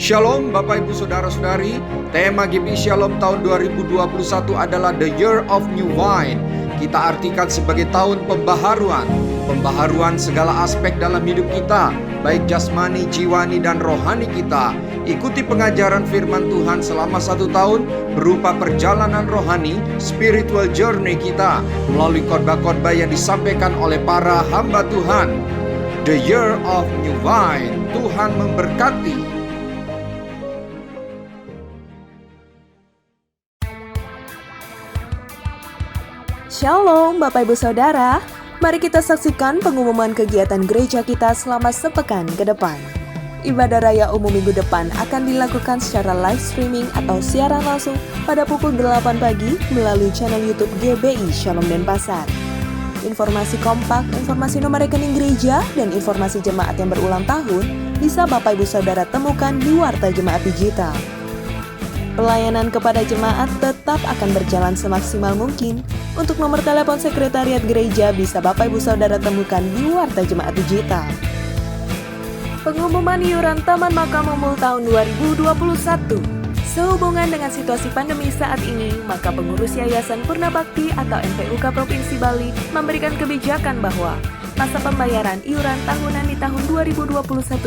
Shalom Bapak Ibu Saudara-saudari, tema GPI Shalom tahun 2021 adalah The Year of New Wine. Kita artikan sebagai tahun pembaharuan. Pembaharuan segala aspek dalam hidup kita, baik jasmani, jiwani, dan rohani kita. Ikuti pengajaran firman Tuhan selama 1 tahun berupa perjalanan rohani, spiritual journey kita melalui khotbah-khotbah yang disampaikan oleh para hamba Tuhan. The Year of New Wine. Tuhan memberkati. Shalom Bapak Ibu Saudara, mari kita saksikan pengumuman kegiatan gereja kita selama sepekan ke depan. Ibadah Raya Umum minggu depan akan dilakukan secara live streaming atau siaran langsung pada pukul 8 pagi melalui channel YouTube GBI Shalom Denpasar. Informasi kompak, informasi nomor rekening gereja, dan informasi jemaat yang berulang tahun bisa Bapak Ibu Saudara temukan di Warta Jemaat Digital. Pelayanan kepada jemaat tetap akan berjalan semaksimal mungkin. Untuk nomor telepon sekretariat gereja bisa Bapak Ibu Saudara temukan di Warta Jemaat Digital. Pengumuman iuran Taman Makam Umul tahun 2021. Sehubungan dengan situasi pandemi saat ini, maka pengurus Yayasan Purna Bakti atau MPUK Provinsi Bali memberikan kebijakan bahwa masa pembayaran iuran tahunan di tahun 2021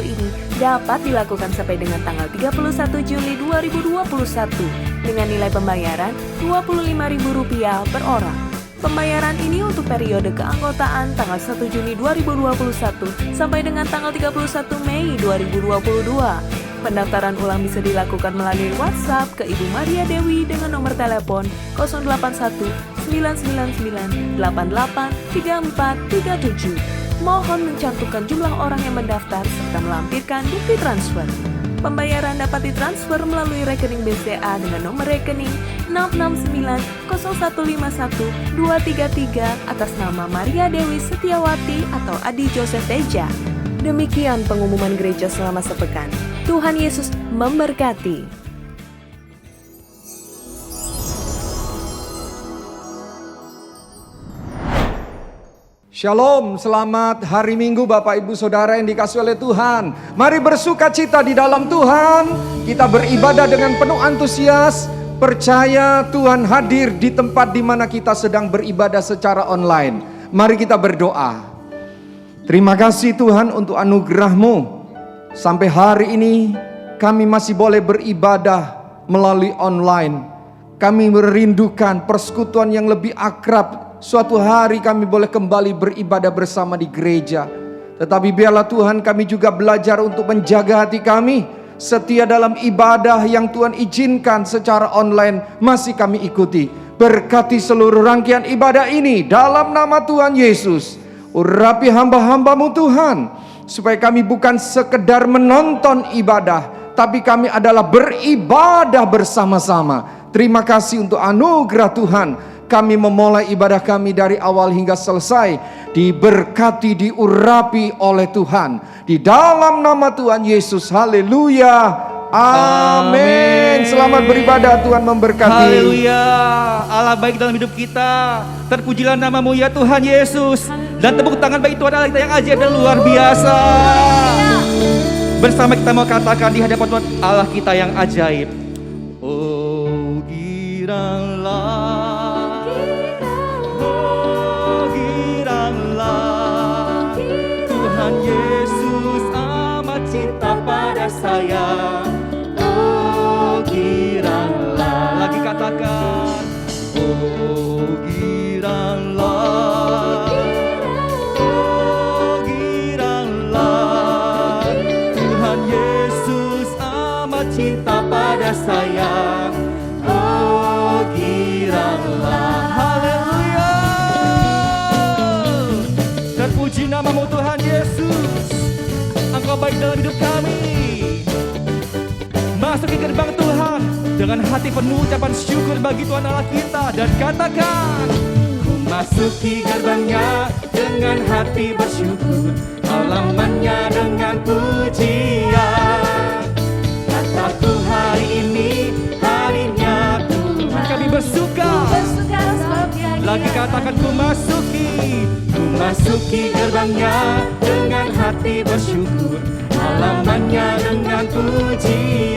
ini dapat dilakukan sampai dengan tanggal 31 Juli 2021 dengan nilai pembayaran Rp25.000 per orang. Pembayaran ini untuk periode keanggotaan tanggal 1 Juni 2021 sampai dengan tanggal 31 Mei 2022. Pendaftaran ulang bisa dilakukan melalui WhatsApp ke Ibu Maria Dewi dengan nomor telepon 081 999 88 3437. Mohon mencantumkan jumlah orang yang mendaftar serta melampirkan bukti transfer. Pembayaran dapat ditransfer melalui rekening BCA dengan nomor rekening 6690151 atas nama Maria Dewi Setiawati atau Adi Joseph Teja. Demikian pengumuman gereja selama sepekan. Tuhan Yesus memberkati. Shalom, selamat hari Minggu Bapak Ibu Saudara yang dikasihi oleh Tuhan. Mari bersuka cita di dalam Tuhan. Kita beribadah dengan penuh antusias. Percaya Tuhan hadir di tempat di mana kita sedang beribadah secara online. Mari kita berdoa. Terima kasih Tuhan untuk anugerah-Mu. Sampai hari ini kami masih boleh beribadah melalui online. Kami merindukan persekutuan yang lebih akrab. Suatu hari kami boleh kembali beribadah bersama di gereja. Tetapi biarlah Tuhan kami juga belajar untuk menjaga hati kami. Setia dalam ibadah yang Tuhan izinkan secara online masih kami ikuti. Berkati seluruh rangkaian ibadah ini dalam nama Tuhan Yesus. Urapi hamba-hamba-Mu Tuhan. Supaya kami bukan sekedar menonton ibadah, tapi kami adalah beribadah bersama-sama. Terima kasih untuk anugerah Tuhan. Kami memulai ibadah kami dari awal hingga selesai diberkati, diurapi oleh Tuhan. Di dalam nama Tuhan Yesus, haleluya, amin. Selamat beribadah, Tuhan memberkati. Haleluya, Allah baik dalam hidup kita. Terpujilah nama-Mu ya Tuhan Yesus. Dan tepuk tangan bagi Tuhan Allah kita yang ajaib dan luar biasa. Bersama kita mau katakan di hadapan Tuhan Allah kita yang ajaib. Oh giranglah, Tuhan Yesus amat cinta pada saya. Oh giranglah, lagi katakan. Oh giranglah, oh giranglah, Tuhan Yesus amat cinta pada saya. Oh giranglah, haleluya. Terpuji nama-Mu Tuhan Yesus. Engkau baik dalam hidup kami. Masuki gerbang Tuhan dengan hati penuh ucapan syukur bagi Tuhan Allah kita. Dan katakan, ku masuki gerbangnya dengan hati bersyukur, halamannya dengan pujian. Kataku hari ini harinya Tuhan. Kami bersuka. Lagi katakan ku masuki gerbangnya dengan hati bersyukur, halamannya dengan pujian.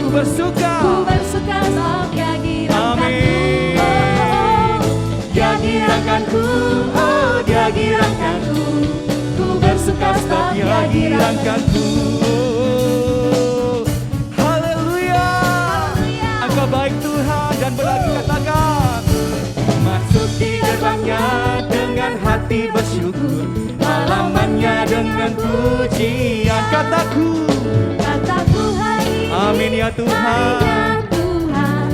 bersuka. Ku bersuka sebab Dia girangkanku. Amin. Dia girangkanku, oh Dia girangkanku. Ku bersuka sebab Dia girangkanku. Haleluya. Engkau baik Tuhan, dan berlagi katakan, masuki gerbangnya dengan hati bersyukur, halamannya dengan pujian. Kataku hari ini, amin ya Tuhan. hanya Tuhan.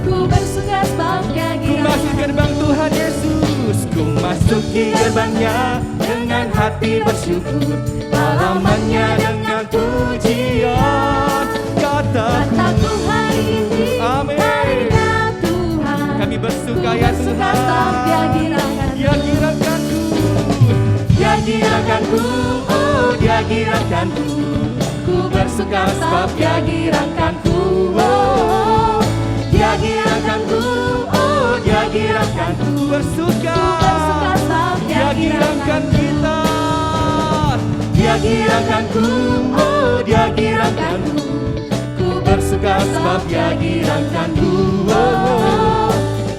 Ku bersuka sebab Dia Ku masuk gerbang Tuhan Yesus, ku masuki gerbangnya dengan hati bersyukur, halamannya dengan pujian. Kataku hari ini, amin. hanya Tuhan. Kami bersuka Ku ya bersuka Tuhan. sebab Dia girangkanku. Dia girangkanku, Dia girangkanku, oh Dia girangkanku. Ku bersuka sebab Dia girangkanku, oh Dia girangkanku, oh Dia girangkanku. Bersuka, sebab Dia girangkan kita. Dia girangkanku, oh Dia girangkanku. Ku bersuka sebab Dia girangkanku, oh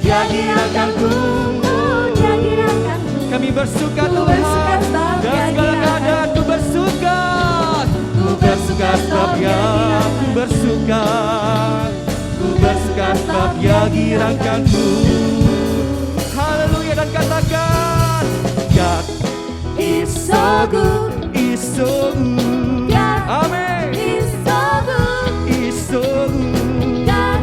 Dia girangkanku, oh Dia girangkanku. kami bersuka Ku Tuhan, bersuka sebab dan Dia segala keadaan ku bersuka. Ku bersuka sebab Dia, ku bersuka. Ku bersuka sebab Dia girangkanku. Haleluya, dan katakan, God is so good, is so good. God Amin. is so good. Is so good. God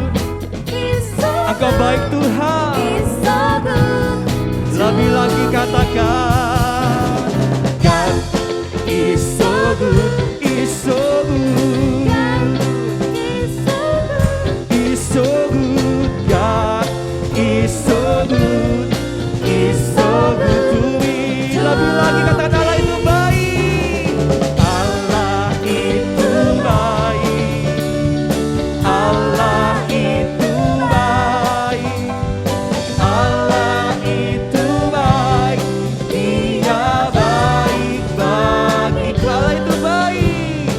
is so Engkau baik Tuhan. is so good. Lebih lagi katakan, God is so good, is so good, Is so good. is so good. God is so good, is so good to me. Lebih lagi katakan, Allah itu baik, Allah itu baik, Allah itu baik, Allah itu baik, Dia baik bagiku. Allah itu baik,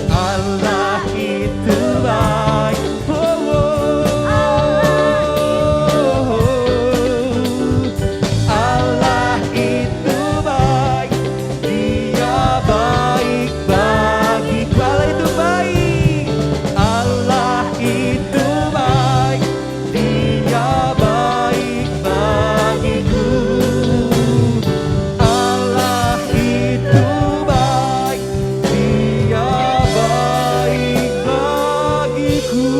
Allah itu baik, oh, oh. Allah itu baik, Dia baik bagiku. Allah itu baik, Allah itu baik, Dia baik bagiku. Allah itu baik, Dia baik bagiku.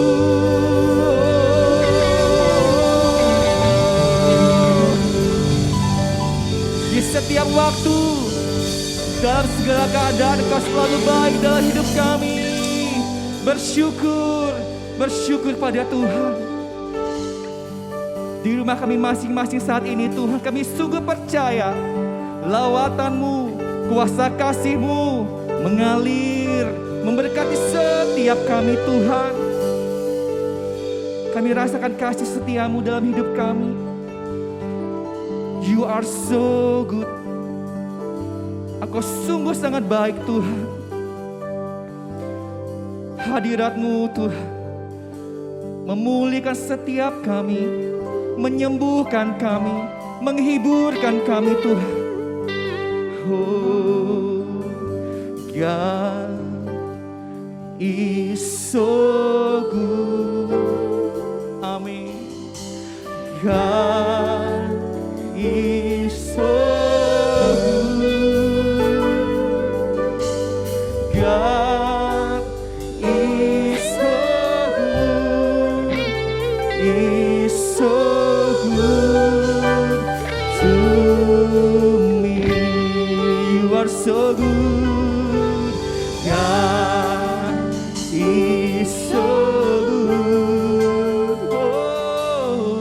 Di setiap waktu, dalam segala keadaan, Engkau selalu baik dalam hidup kami. Bersyukur, bersyukur pada Tuhan. Di rumah kami masing-masing saat ini, Tuhan, kami sungguh percaya lawatan-Mu, kuasa kasih-Mu mengalir, memberkati setiap kami, Tuhan. Kami rasakan kasih setia-Mu dalam hidup kami. You are so good. Engkau sungguh sangat baik, Tuhan. Hadirat-Mu, Tuhan, memulihkan setiap kami, menyembuhkan kami, menghiburkan kami, Tuhan. Oh, God is so good. Amin. God is so good. God is so good. Is so good to me. You are so good. God is so good. Oh,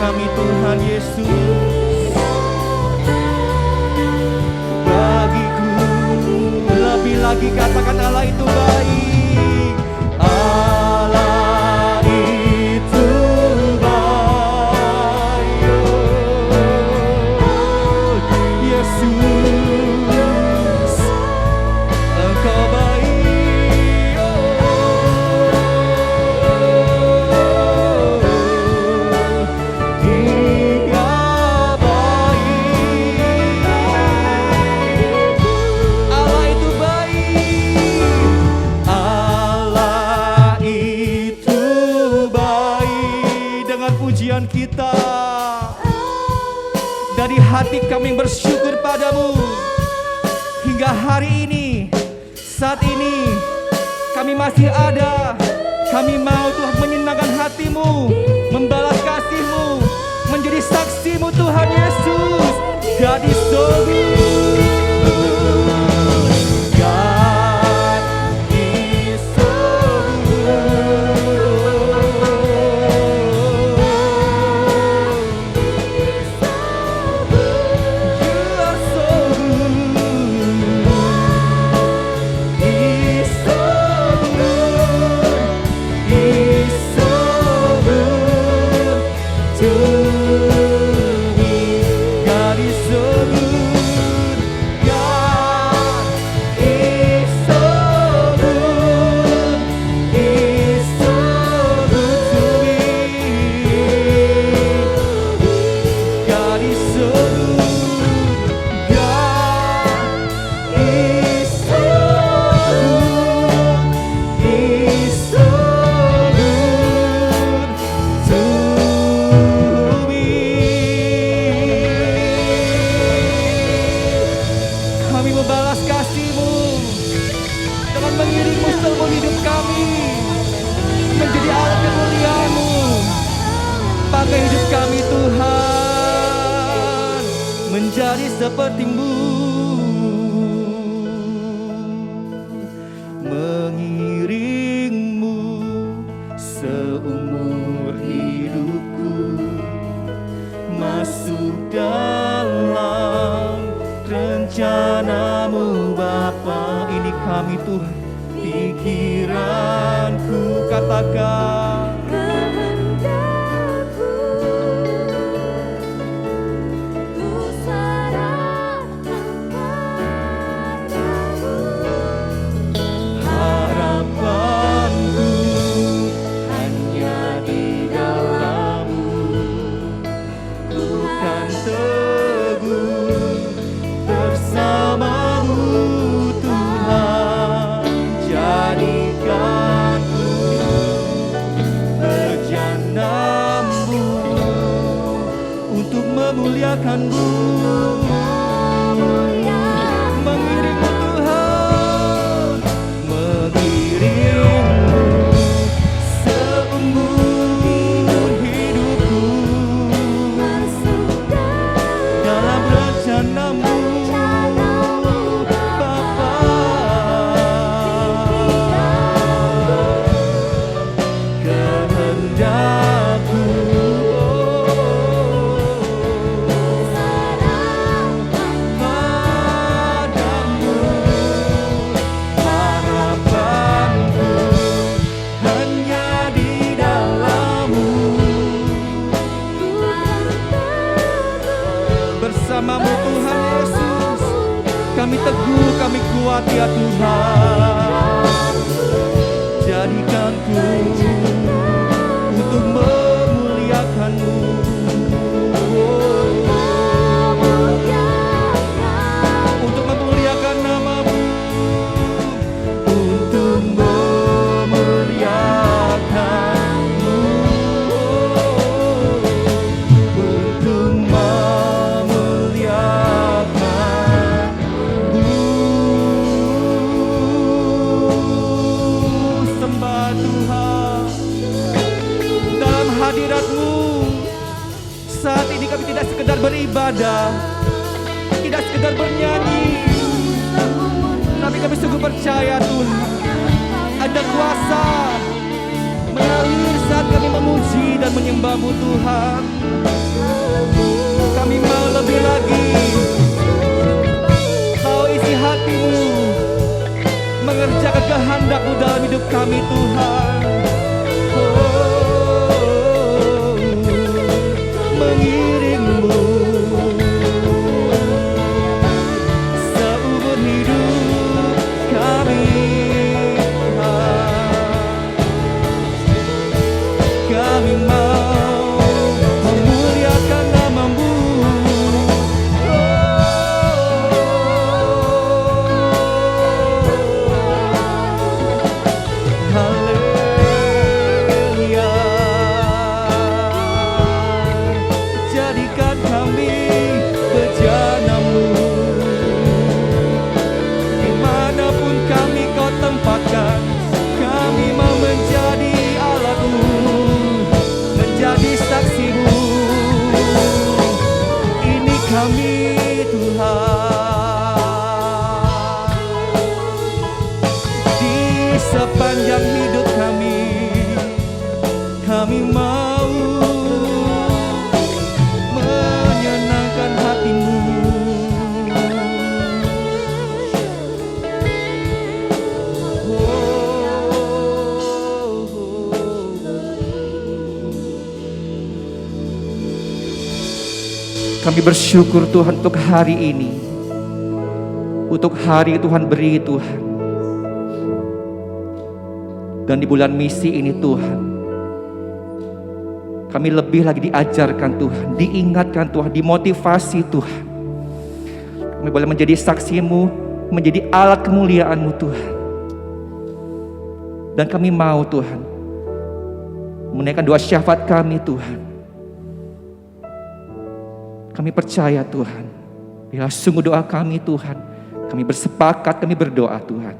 kami Tuhan Yesus. Bagiku lebih lagi katakan Allah itu baik. Allah itu baik. Yesus, Engkau baik. Dia baik. Allah itu baik. Allah itu baik. Dengan pujian kita dari hati kami bersyukur padamu. Hingga hari ini, saat ini kami masih ada. Kami mau Tuhan menyenangkan hatimu, membalas kasihmu, menjadi saksimu Tuhan Yesus. God is so good. God is so good. You are so good. He's so good. He's so good to me. God is so good. God is so good. He's so good to me. God is so good. God is so good. He's so good to me. Kami membalas kasih-Mu dengan mengiringmu seumur hidup kami menjadi alat kemuliaan-Mu. Pakai hidup kami Tuhan menjadi seperti-Mu. Mengiringmu seumur hidupku, masuk dalam rencana-Mu Bapa. Ini kami Tuhan, pikiranku katakan Kehendakku ku serahkan padamu. harapanku hanya di dalam-Mu. Ku kan teguh bersama-Mu Tuhan. Jadikanku bejana-Mu untuk memuliakan-Mu. Mengiringmu Tuhan, mengiringmu seumur hidupku, dalam rencana-Mu Bapa. Kehendakku padamu, harapanku hanya di dalam-Mu. Bersama-Mu Tuhan Yesus, kami teguh, kami kuat ya Tuhan. Jadikanku untuk memuliakan-Mu. Untuk memuliakan nama-Mu. Untuk memuliakan-Mu. Untuk memuliakan-Mu. Sembah Tuhan. Dalam hadirat-Mu saat ini kami tidak sekedar beribadah, tidak sekedar bernyanyi, tapi kami sungguh percaya Tuhan ada kuasa mengalir saat kami memuji dan menyembah-Mu Tuhan. mengiringmu seumur hidup kami. Kami mau memuliakan nama-Mu. Haleluya. Jadikan kami bejana-Mu. Dimanapun kami Kau tempatkan, kami mau menjadi alat-Mu, menjadi saksi-Mu. Ini kami Tuhan. Di sepanjang hidup kami mau menyenangkan hati-Mu. Kami bersyukur Tuhan untuk hari ini, untuk hari Tuhan beri Tuhan. Dan di bulan misi ini Tuhan, kami lebih lagi diajarkan Tuhan, diingatkan Tuhan, dimotivasi Tuhan. Kami boleh menjadi saksi-Mu, menjadi alat kemuliaan-Mu Tuhan. Dan kami mau Tuhan menaikkan doa syafaat kami Tuhan. Kami percaya Tuhan, bila sungguh doa kami Tuhan, kami bersepakat, kami berdoa Tuhan,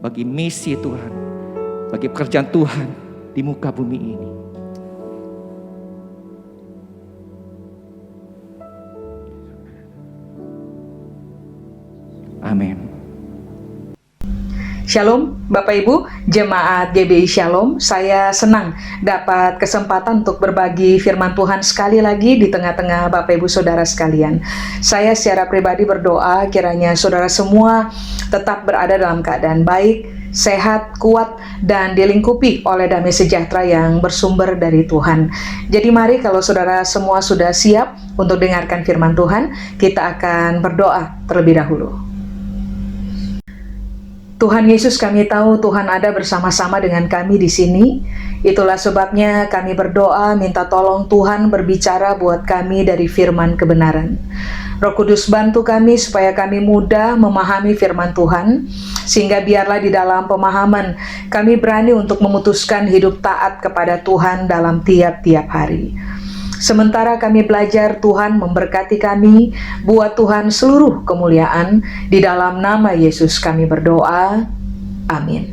bagi misi Tuhan, bagi pekerjaan Tuhan di muka bumi ini. Amin. Shalom Bapak Ibu, Jemaat GBI Shalom. Saya senang dapat kesempatan untuk berbagi firman Tuhan sekali lagi di tengah-tengah Bapak Ibu Saudara sekalian. Saya secara pribadi berdoa kiranya saudara semua tetap berada dalam keadaan baik, sehat, kuat, dan dilingkupi oleh damai sejahtera yang bersumber dari Tuhan. Jadi mari kalau saudara semua sudah siap untuk dengarkan firman Tuhan, kita akan berdoa terlebih dahulu. Tuhan Yesus, kami tahu Tuhan ada bersama-sama dengan kami di sini. Itulah sebabnya kami berdoa minta tolong Tuhan berbicara buat kami dari firman kebenaran. Roh Kudus bantu kami supaya kami mudah memahami firman Tuhan, sehingga biarlah di dalam pemahaman kami berani untuk memutuskan hidup taat kepada Tuhan dalam tiap-tiap hari. Sementara kami belajar, Tuhan memberkati kami, buat Tuhan seluruh kemuliaan. Di dalam nama Yesus kami berdoa, amin.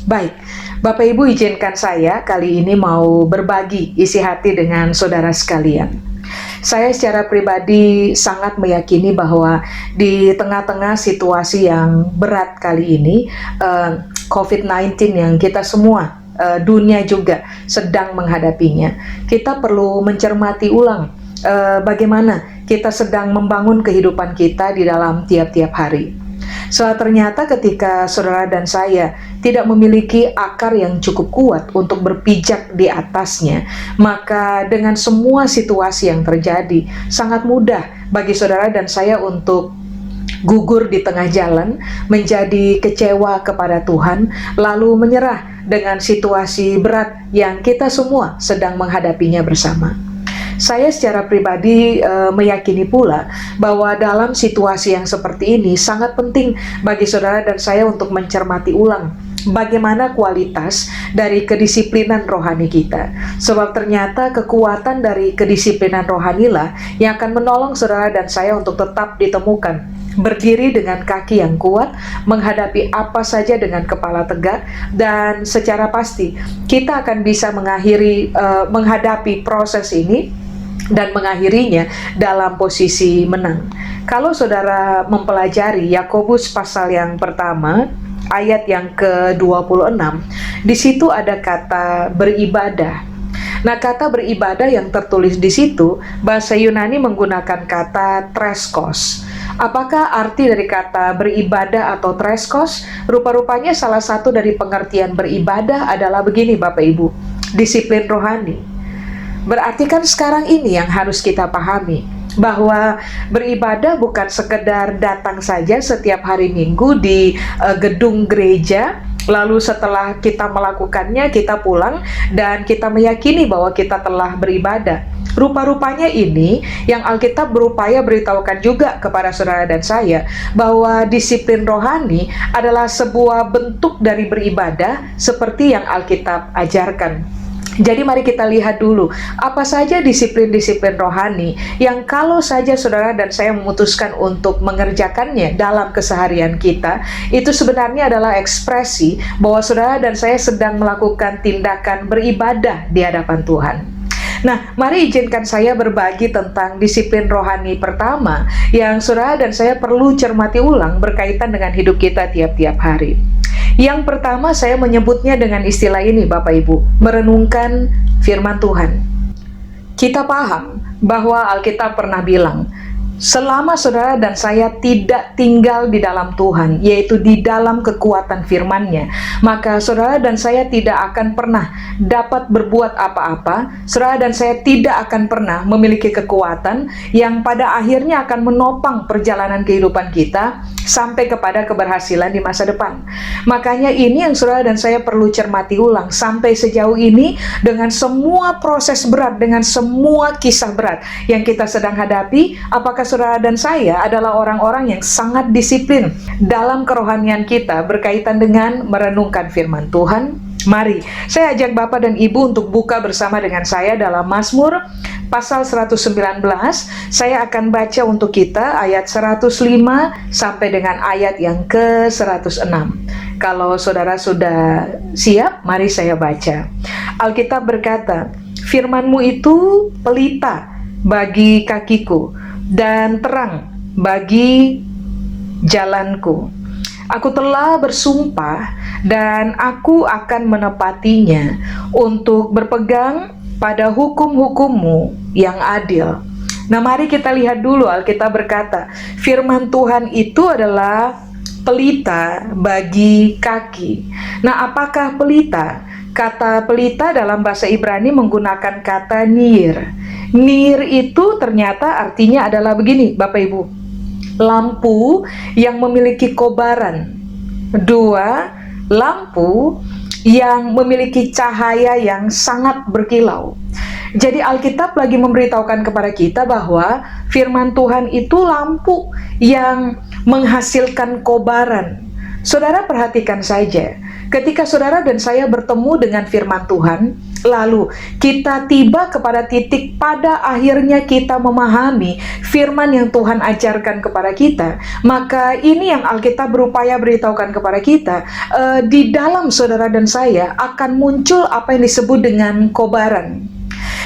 Baik, Bapak Ibu izinkan saya kali ini mau berbagi isi hati dengan saudara sekalian. Saya secara pribadi sangat meyakini bahwa di tengah-tengah situasi yang berat kali ini, COVID-19 yang kita semua dunia juga sedang menghadapinya, kita perlu mencermati ulang bagaimana kita sedang membangun kehidupan kita di dalam tiap-tiap hari. Ternyata ketika saudara dan saya tidak memiliki akar yang cukup kuat untuk berpijak di atasnya, maka dengan semua situasi yang terjadi, sangat mudah bagi saudara dan saya untuk gugur di tengah jalan, menjadi kecewa kepada Tuhan, lalu menyerah dengan situasi berat yang kita semua sedang menghadapinya bersama. Saya secara pribadi meyakini pula bahwa dalam situasi yang seperti ini sangat penting bagi saudara dan saya untuk mencermati ulang bagaimana kualitas dari kedisiplinan rohani kita. Sebab ternyata kekuatan dari kedisiplinan rohanilah yang akan menolong saudara dan saya untuk tetap ditemukan berdiri dengan kaki yang kuat, menghadapi apa saja dengan kepala tegak, dan secara pasti kita akan bisa menghadapi proses ini dan mengakhirinya dalam posisi menang. Kalau saudara mempelajari Yakobus pasal yang pertama, ayat yang ke-26, di situ ada kata beribadah. Nah, kata beribadah yang tertulis di situ, bahasa Yunani menggunakan kata treskos. Apakah arti dari kata beribadah atau treskos? Rupa-rupanya salah satu dari pengertian beribadah adalah begini Bapak Ibu, disiplin rohani. Berarti kan sekarang ini yang harus kita pahami, bahwa beribadah bukan sekedar datang saja setiap hari Minggu di gedung gereja, lalu setelah kita melakukannya kita pulang dan kita meyakini bahwa kita telah beribadah. Rupa-rupanya ini yang Alkitab berupaya beritahukan juga kepada saudara dan saya, bahwa disiplin rohani adalah sebuah bentuk dari beribadah seperti yang Alkitab ajarkan. Jadi mari kita lihat dulu, apa saja disiplin-disiplin rohani yang kalau saja saudara dan saya memutuskan untuk mengerjakannya dalam keseharian kita, itu sebenarnya adalah ekspresi bahwa saudara dan saya sedang melakukan tindakan beribadah di hadapan Tuhan. Nah, mari izinkan saya berbagi tentang disiplin rohani pertama yang saudara dan saya perlu cermati ulang berkaitan dengan hidup kita tiap-tiap hari. Yang pertama saya menyebutnya dengan istilah ini, Bapak Ibu, merenungkan firman Tuhan. Kita paham bahwa Alkitab pernah bilang, selama saudara dan saya tidak tinggal di dalam Tuhan, yaitu di dalam kekuatan firman-Nya, maka saudara dan saya tidak akan pernah dapat berbuat apa-apa. Saudara dan saya tidak akan pernah memiliki kekuatan yang pada akhirnya akan menopang perjalanan kehidupan kita sampai kepada keberhasilan di masa depan. Makanya ini yang saudara dan saya perlu cermati ulang. Sampai sejauh ini, dengan semua proses berat, dengan semua kisah berat yang kita sedang hadapi, apakah saudara dan saya adalah orang-orang yang sangat disiplin dalam kerohanian kita berkaitan dengan merenungkan firman Tuhan? Mari, saya ajak Bapak dan Ibu untuk buka bersama dengan saya dalam Mazmur pasal 119. Saya akan baca untuk kita ayat 105 sampai dengan ayat yang ke-106. Kalau saudara sudah siap, mari saya baca. Alkitab berkata, "Firman-Mu itu pelita bagi kakiku dan terang bagi jalanku. Aku telah bersumpah dan aku akan menepatinya untuk berpegang pada hukum-hukum-Mu yang adil." Nah, mari kita lihat dulu. Alkitab berkata, firman Tuhan itu adalah pelita bagi kaki. Nah, apakah pelita? Kata pelita dalam bahasa Ibrani menggunakan kata nir. Nir itu ternyata artinya adalah begini, Bapak Ibu. Lampu yang memiliki kobaran. 2, lampu yang memiliki cahaya yang sangat berkilau. Jadi Alkitab lagi memberitahukan kepada kita bahwa firman Tuhan itu lampu yang menghasilkan kobaran. Saudara perhatikan saja, ketika saudara dan saya bertemu dengan firman Tuhan, lalu kita tiba kepada titik pada akhirnya kita memahami firman yang Tuhan ajarkan kepada kita, maka ini yang Alkitab berupaya beritahukan kepada kita, di dalam saudara dan saya akan muncul apa yang disebut dengan kobaran.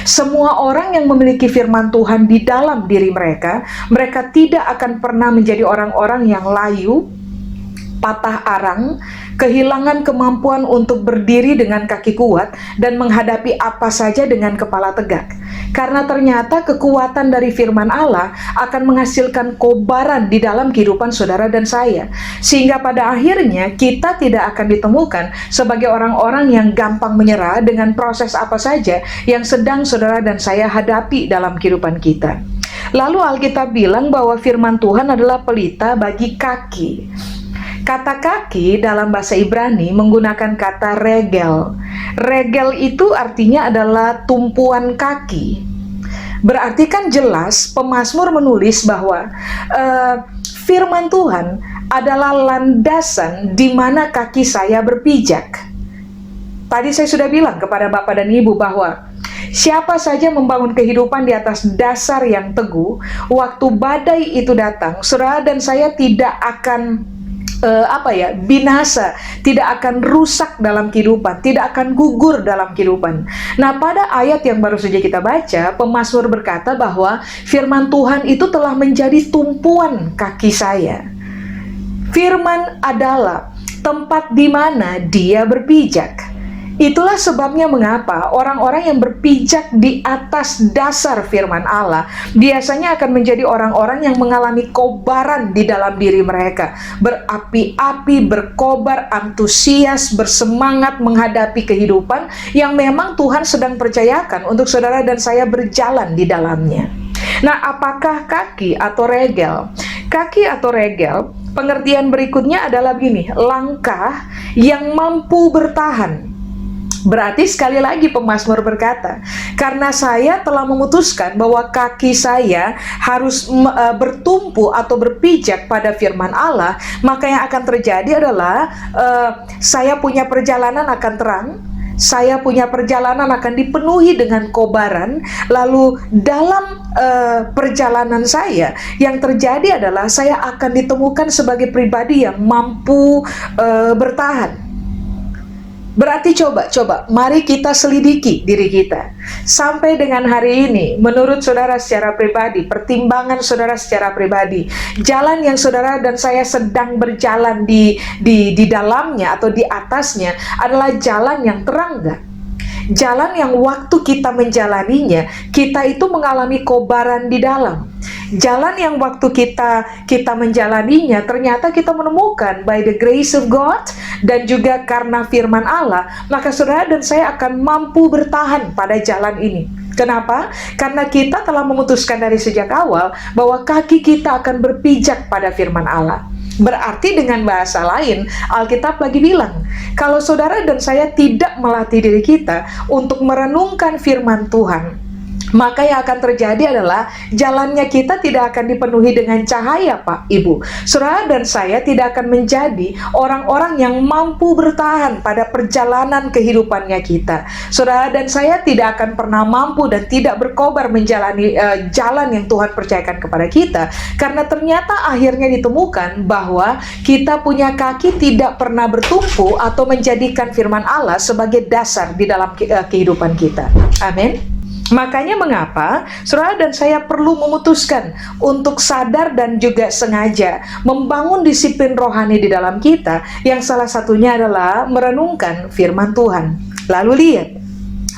Semua orang yang memiliki firman Tuhan di dalam diri mereka, mereka tidak akan pernah menjadi orang-orang yang layu, patah arang, kehilangan kemampuan untuk berdiri dengan kaki kuat dan menghadapi apa saja dengan kepala tegak. Karena ternyata kekuatan dari firman Allah akan menghasilkan kobaran di dalam kehidupan saudara dan saya. Sehingga pada akhirnya kita tidak akan ditemukan sebagai orang-orang yang gampang menyerah dengan proses apa saja yang sedang saudara dan saya hadapi dalam kehidupan kita. Lalu Alkitab bilang bahwa firman Tuhan adalah pelita bagi kaki. Kata kaki dalam bahasa Ibrani menggunakan kata regel. Regel itu artinya adalah tumpuan kaki. Berarti kan jelas pemazmur menulis bahwa firman Tuhan adalah landasan di mana kaki saya berpijak. Tadi saya sudah bilang kepada Bapak dan Ibu bahwa siapa saja membangun kehidupan di atas dasar yang teguh, waktu badai itu datang, saudara dan saya tidak akan binasa, tidak akan rusak dalam kehidupan, tidak akan gugur dalam kehidupan. Nah, pada ayat yang baru saja kita baca, pemazmur berkata bahwa firman Tuhan itu telah menjadi tumpuan kaki saya. Firman adalah tempat di mana dia berpijak. Itulah sebabnya mengapa orang-orang yang berpijak di atas dasar firman Allah biasanya akan menjadi orang-orang yang mengalami kobaran di dalam diri mereka, berapi-api, berkobar, antusias, bersemangat menghadapi kehidupan yang memang Tuhan sedang percayakan untuk saudara dan saya berjalan di dalamnya. Nah, apakah kaki atau regel? Kaki atau regel, pengertian berikutnya adalah begini, langkah yang mampu bertahan. Berarti sekali lagi pemazmur berkata, karena saya telah memutuskan bahwa kaki saya harus bertumpu atau berpijak pada firman Allah, maka yang akan terjadi adalah saya punya perjalanan akan terang, saya punya perjalanan akan dipenuhi dengan kobaran. Lalu dalam perjalanan saya yang terjadi adalah saya akan ditemukan sebagai pribadi yang mampu bertahan. Berarti coba, mari kita selidiki diri kita. Sampai dengan hari ini, menurut saudara secara pribadi, pertimbangan saudara secara pribadi, jalan yang saudara dan saya sedang berjalan di dalamnya atau di atasnya adalah jalan yang terang gak? Jalan yang waktu kita menjalaninya, kita itu mengalami kobaran di dalam. Jalan yang waktu kita menjalaninya, ternyata kita menemukan by the grace of God dan juga karena firman Allah, maka saudara dan saya akan mampu bertahan pada jalan ini. Kenapa? Karena kita telah memutuskan dari sejak awal bahwa kaki kita akan berpijak pada firman Allah. Berarti dengan bahasa lain, Alkitab lagi bilang, kalau saudara dan saya tidak melatih diri kita untuk merenungkan firman Tuhan, maka yang akan terjadi adalah jalannya kita tidak akan dipenuhi dengan cahaya, Pak, Ibu. Saudara dan saya tidak akan menjadi orang-orang yang mampu bertahan pada perjalanan kehidupannya kita. Saudara dan saya tidak akan pernah mampu dan tidak berkobar menjalani jalan yang Tuhan percayakan kepada kita, karena ternyata akhirnya ditemukan bahwa kita punya kaki tidak pernah bertumpu atau menjadikan firman Allah sebagai dasar di dalam kehidupan kita. Amin. Makanya mengapa saudara dan saya perlu memutuskan untuk sadar dan juga sengaja membangun disiplin rohani di dalam kita, yang salah satunya adalah merenungkan firman Tuhan. Lalu lihat,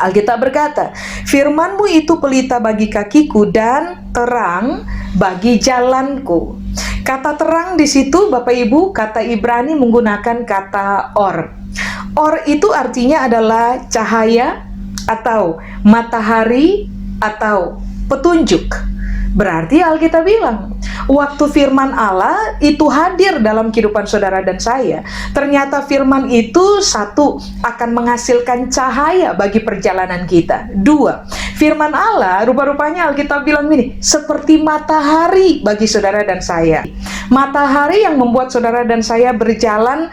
Alkitab berkata, firman-Mu itu pelita bagi kakiku dan terang bagi jalanku. Kata terang di situ, Bapak Ibu, kata Ibrani menggunakan kata or. Or itu artinya adalah cahaya atau matahari atau petunjuk. Berarti Alkitab bilang, waktu firman Allah itu hadir dalam kehidupan saudara dan saya, ternyata firman itu satu, akan menghasilkan cahaya bagi perjalanan kita. Dua, firman Allah rupa-rupanya Alkitab bilang gini, seperti matahari bagi saudara dan saya. Matahari yang membuat saudara dan saya berjalan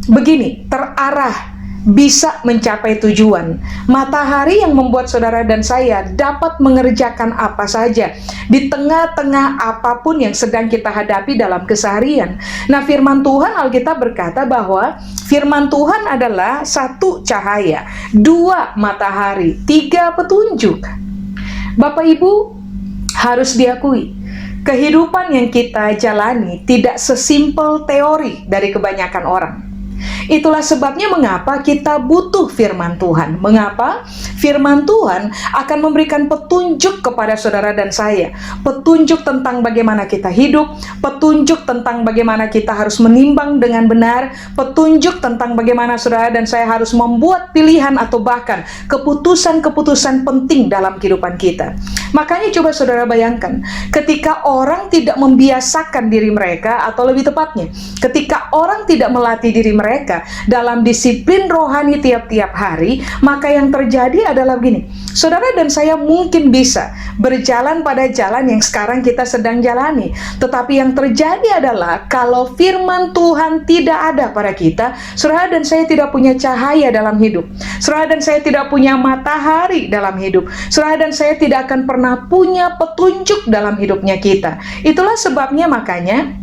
begini, terarah, bisa mencapai tujuan. Matahari yang membuat saudara dan saya dapat mengerjakan apa saja di tengah-tengah apapun yang sedang kita hadapi dalam keseharian. Nah, firman Tuhan, Alkitab berkata bahwa firman Tuhan adalah satu, cahaya, dua, matahari, tiga, petunjuk. Bapak Ibu, harus diakui, kehidupan yang kita jalani tidak sesimpel teori dari kebanyakan orang. Itulah sebabnya mengapa kita butuh firman Tuhan. Mengapa? Firman Tuhan akan memberikan petunjuk kepada saudara dan saya. Petunjuk tentang bagaimana kita hidup, petunjuk tentang bagaimana kita harus menimbang dengan benar, petunjuk tentang bagaimana saudara dan saya harus membuat pilihan atau bahkan keputusan-keputusan penting dalam kehidupan kita. Makanya coba saudara bayangkan, ketika orang tidak membiasakan diri mereka, atau lebih tepatnya, ketika orang tidak melatih diri mereka dalam disiplin rohani tiap-tiap hari, maka yang terjadi adalah begini, saudara dan saya mungkin bisa berjalan pada jalan yang sekarang kita sedang jalani, tetapi yang terjadi adalah kalau firman Tuhan tidak ada pada kita, saudara dan saya tidak punya cahaya dalam hidup, saudara dan saya tidak punya matahari dalam hidup, saudara dan saya tidak akan pernah punya petunjuk dalam hidupnya kita. Itulah sebabnya makanya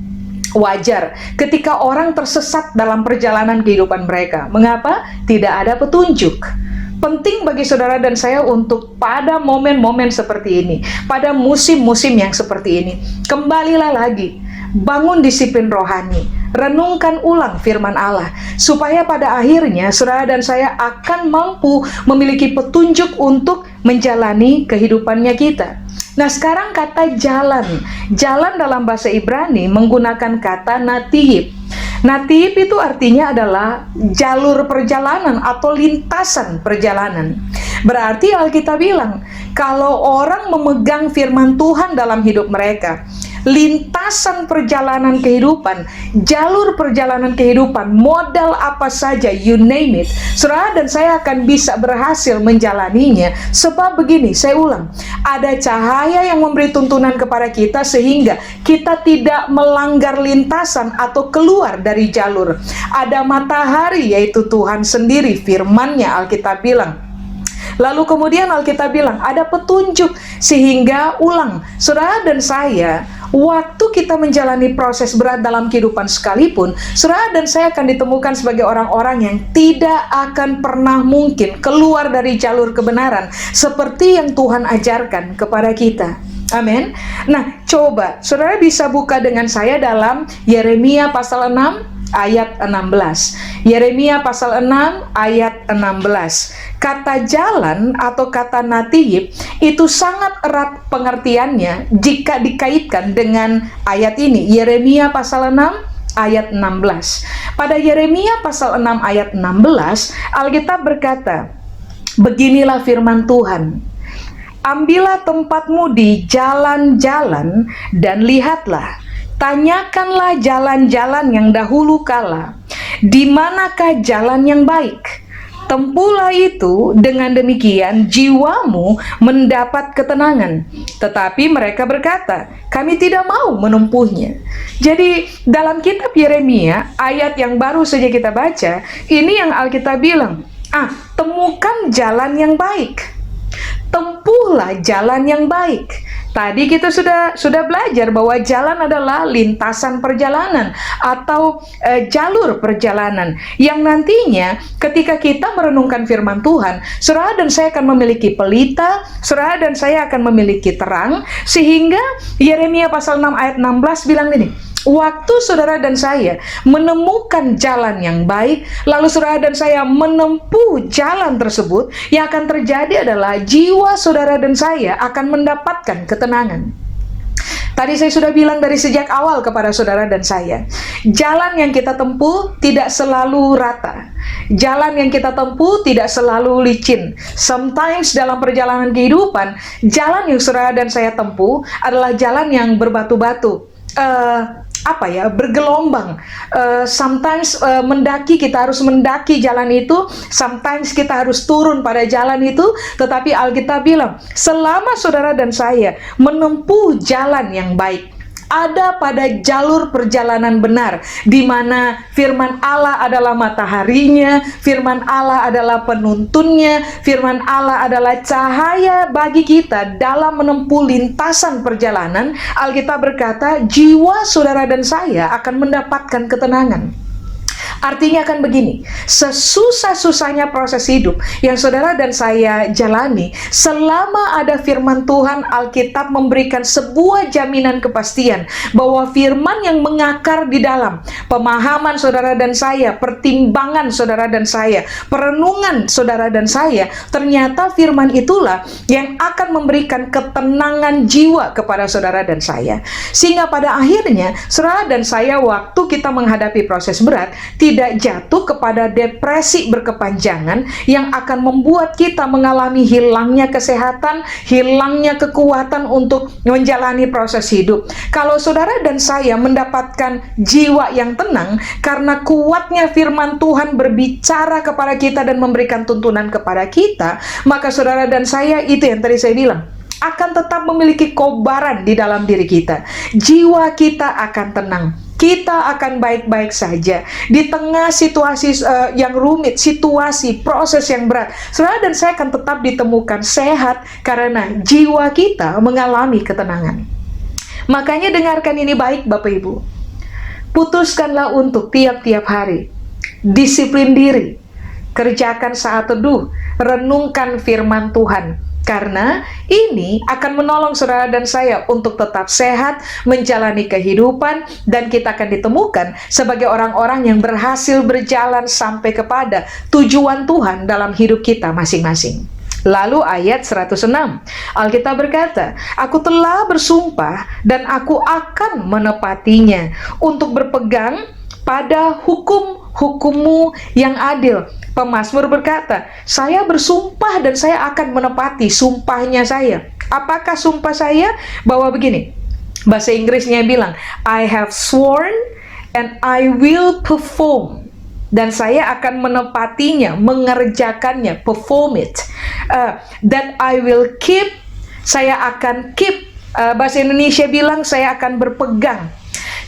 wajar ketika orang tersesat dalam perjalanan kehidupan mereka. Mengapa? Tidak ada petunjuk. Penting bagi saudara dan saya untuk pada momen-momen seperti ini, pada musim-musim yang seperti ini, kembalilah lagi, bangun disiplin rohani, renungkan ulang firman Allah, supaya pada akhirnya saudara dan saya akan mampu memiliki petunjuk untuk menjalani kehidupannya kita. Nah, sekarang kata jalan. Jalan dalam bahasa Ibrani menggunakan kata natib. Natib itu artinya adalah jalur perjalanan atau lintasan perjalanan. Berarti Alkitab bilang, kalau orang memegang firman Tuhan dalam hidup mereka, lintasan perjalanan kehidupan, jalur perjalanan kehidupan, modal apa saja, you name it, saudara dan saya akan bisa berhasil menjalaninya. Sebab begini, saya ulang, ada cahaya yang memberi tuntunan kepada kita sehingga kita tidak melanggar lintasan atau keluar dari jalur. Ada matahari, yaitu Tuhan sendiri, firman-Nya, Alkitab bilang. Lalu kemudian Alkitab bilang ada petunjuk, sehingga ulang, saudara dan saya, waktu kita menjalani proses berat dalam kehidupan sekalipun, saudara dan saya akan ditemukan sebagai orang-orang yang tidak akan pernah mungkin keluar dari jalur kebenaran seperti yang Tuhan ajarkan kepada kita. Amin. Nah, coba saudara bisa buka dengan saya dalam Yeremia pasal 6 ayat 16. Yeremia pasal 6 ayat 16. Kata jalan atau kata natib itu sangat erat pengertiannya jika dikaitkan dengan ayat ini. Yeremia pasal 6 ayat 16. Pada Yeremia pasal 6 ayat 16, Alkitab berkata, beginilah firman Tuhan, ambillah tempatmu di jalan-jalan dan lihatlah, tanyakanlah jalan-jalan yang dahulu kala, di manakah jalan yang baik? Tempuhlah itu, dengan demikian jiwamu mendapat ketenangan. Tetapi mereka berkata, kami tidak mau menempuhnya. Jadi dalam kitab Yeremia, ayat yang baru saja kita baca, ini yang Alkitab bilang, temukan jalan yang baik. Tempuhlah jalan yang baik. Tadi kita sudah belajar bahwa jalan adalah lintasan perjalanan atau jalur perjalanan yang nantinya ketika kita merenungkan firman Tuhan, saudara dan saya akan memiliki pelita, saudara dan saya akan memiliki terang, sehingga Yeremia pasal 6 ayat 16 bilang ini, waktu saudara dan saya menemukan jalan yang baik, lalu saudara dan saya menempuh jalan tersebut, yang akan terjadi adalah jiwa saudara dan saya akan mendapatkan ketenangan. Tadi saya sudah bilang dari sejak awal kepada saudara dan saya, jalan yang kita tempuh tidak selalu rata. Jalan yang kita tempuh tidak selalu licin. Sometimes dalam perjalanan kehidupan, jalan yang saudara dan saya tempuh adalah jalan yang berbatu-batu. Bergelombang. Sometimes mendaki, kita harus mendaki jalan itu, sometimes kita harus turun pada jalan itu. Tetapi Alkitab bilang, selama saudara dan saya menempuh jalan yang baik, ada pada jalur perjalanan benar, di mana firman Allah adalah mataharinya, firman Allah adalah penuntunnya, firman Allah adalah cahaya bagi kita dalam menempuh lintasan perjalanan. Alkitab berkata, jiwa saudara dan saya akan mendapatkan ketenangan. Artinya akan begini, sesusah-susahnya proses hidup yang saudara dan saya jalani, selama ada firman Tuhan, Alkitab memberikan sebuah jaminan kepastian bahwa firman yang mengakar di dalam pemahaman saudara dan saya, pertimbangan saudara dan saya, perenungan saudara dan saya, ternyata firman itulah yang akan memberikan ketenangan jiwa kepada saudara dan saya. Sehingga pada akhirnya, saudara dan saya waktu kita menghadapi proses berat, tidak jatuh kepada depresi berkepanjangan yang akan membuat kita mengalami hilangnya kesehatan, hilangnya kekuatan untuk menjalani proses hidup. Kalau saudara dan saya mendapatkan jiwa yang tenang karena kuatnya firman Tuhan berbicara kepada kita dan memberikan tuntunan kepada kita, maka saudara dan saya, itu yang tadi saya bilang, akan tetap memiliki kobaran di dalam diri kita. Jiwa kita akan tenang. Kita akan baik-baik saja di tengah situasi yang rumit, situasi, proses yang berat. Saudara dan saya akan tetap ditemukan sehat karena jiwa kita mengalami ketenangan. Makanya dengarkan ini baik Bapak Ibu. Putuskanlah untuk tiap-tiap hari, disiplin diri, kerjakan saat teduh, renungkan firman Tuhan, Karena ini akan menolong saudara dan saya untuk tetap sehat, menjalani kehidupan, dan kita akan ditemukan sebagai orang-orang yang berhasil berjalan sampai kepada tujuan Tuhan dalam hidup kita masing-masing. Lalu ayat 106, Alkitab berkata, "Aku telah bersumpah dan aku akan menepatinya untuk berpegang pada hukum-hukummu yang adil." Pemazmur berkata, "Saya bersumpah dan saya akan menepati sumpahnya saya." Apakah sumpah saya? Bahwa begini, bahasa Inggrisnya bilang, "I have sworn and I will perform." Dan saya akan menepatinya, mengerjakannya, perform it. That I will keep, saya akan keep. Bahasa Indonesia bilang, saya akan berpegang.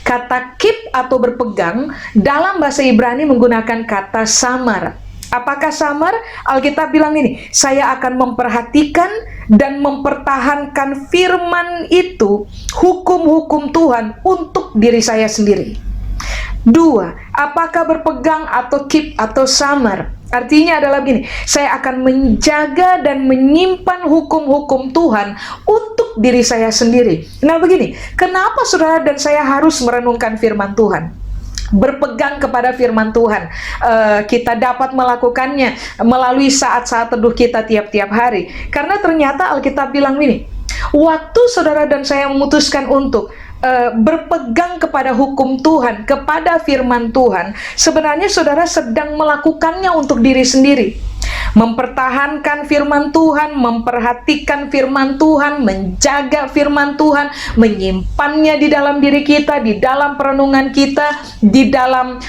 Kata keep atau berpegang dalam bahasa Ibrani menggunakan kata samar. Apakah samar? Alkitab bilang ini, saya akan memperhatikan dan mempertahankan firman itu, hukum-hukum Tuhan untuk diri saya sendiri. 2. Apakah berpegang atau keep atau samar? Artinya adalah begini, saya akan menjaga dan menyimpan hukum-hukum Tuhan untuk diri saya sendiri. Nah begini, kenapa saudara dan saya harus merenungkan firman Tuhan? Berpegang kepada firman Tuhan, kita dapat melakukannya melalui saat-saat teduh kita tiap-tiap hari. Karena ternyata Alkitab bilang ini, waktu saudara dan saya memutuskan untuk berpegang kepada hukum Tuhan, kepada firman Tuhan, sebenarnya saudara sedang melakukannya untuk diri sendiri. Mempertahankan firman Tuhan, memperhatikan firman Tuhan, menjaga firman Tuhan, menyimpannya di dalam diri kita, di dalam perenungan kita, di dalam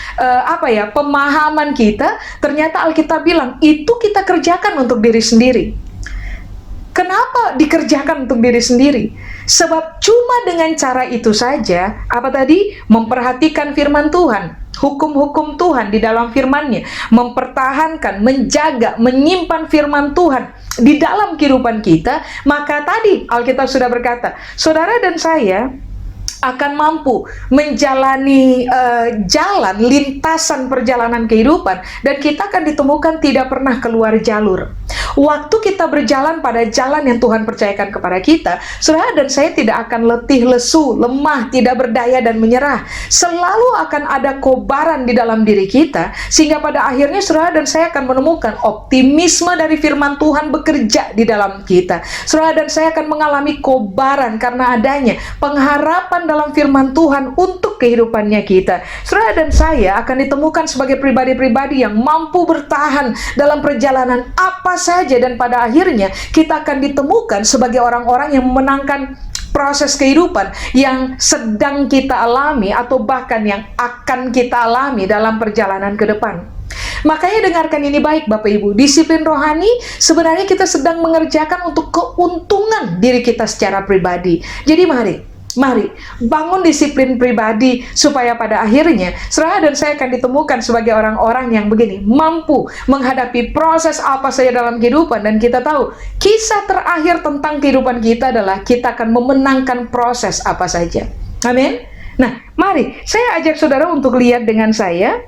pemahaman kita. Ternyata Alkitab bilang itu kita kerjakan untuk diri sendiri. Kenapa dikerjakan untuk diri sendiri? Sebab cuma dengan cara itu saja, memperhatikan firman Tuhan, hukum-hukum Tuhan di dalam firman-Nya, mempertahankan, menjaga, menyimpan firman Tuhan di dalam kehidupan kita, maka tadi Alkitab sudah berkata, saudara dan saya akan mampu menjalani jalan, lintasan perjalanan kehidupan, dan kita akan ditemukan tidak pernah keluar jalur. Waktu kita berjalan pada jalan yang Tuhan percayakan kepada kita, saudara dan saya tidak akan letih, lesu, lemah, tidak berdaya dan menyerah. Selalu akan ada kobaran di dalam diri kita, sehingga pada akhirnya saudara dan saya akan menemukan optimisme dari firman Tuhan bekerja di dalam kita. Saudara dan saya akan mengalami kobaran karena adanya pengharapan dalam firman Tuhan untuk kehidupannya kita. Saudara dan saya akan ditemukan sebagai pribadi-pribadi yang mampu bertahan dalam perjalanan apa saja, dan pada akhirnya kita akan ditemukan sebagai orang-orang yang memenangkan proses kehidupan yang sedang kita alami atau bahkan yang akan kita alami dalam perjalanan ke depan. Makanya dengarkan ini baik Bapak Ibu, disiplin rohani sebenarnya kita sedang mengerjakan untuk keuntungan diri kita secara pribadi. Jadi mari bangun disiplin pribadi supaya pada akhirnya saudara dan saya akan ditemukan sebagai orang-orang yang begini, mampu menghadapi proses apa saja dalam kehidupan, dan kita tahu kisah terakhir tentang kehidupan kita adalah kita akan memenangkan proses apa saja. Amin. Nah, mari saya ajak saudara untuk lihat dengan saya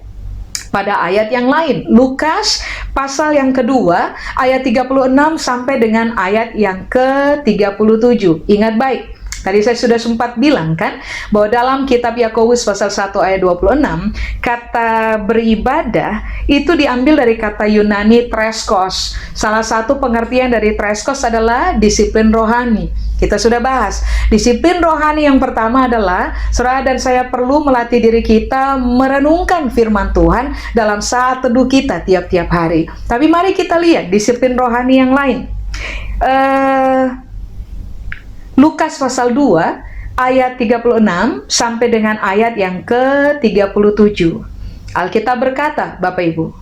pada ayat yang lain, Lukas pasal yang kedua ayat 36 sampai dengan ayat yang ke-37. Ingat baik, tadi saya sudah sempat bilang kan, bahwa dalam kitab Yakobus pasal 1 ayat 26, kata beribadah itu diambil dari kata Yunani treskos. Salah satu pengertian dari treskos adalah disiplin rohani. Kita sudah bahas, disiplin rohani yang pertama adalah, saudara dan saya perlu melatih diri kita merenungkan firman Tuhan dalam saat teduh kita tiap-tiap hari. Tapi mari kita lihat disiplin rohani yang lain. Lukas pasal 2 ayat 36 sampai dengan ayat yang ke-37. Alkitab berkata, Bapak Ibu,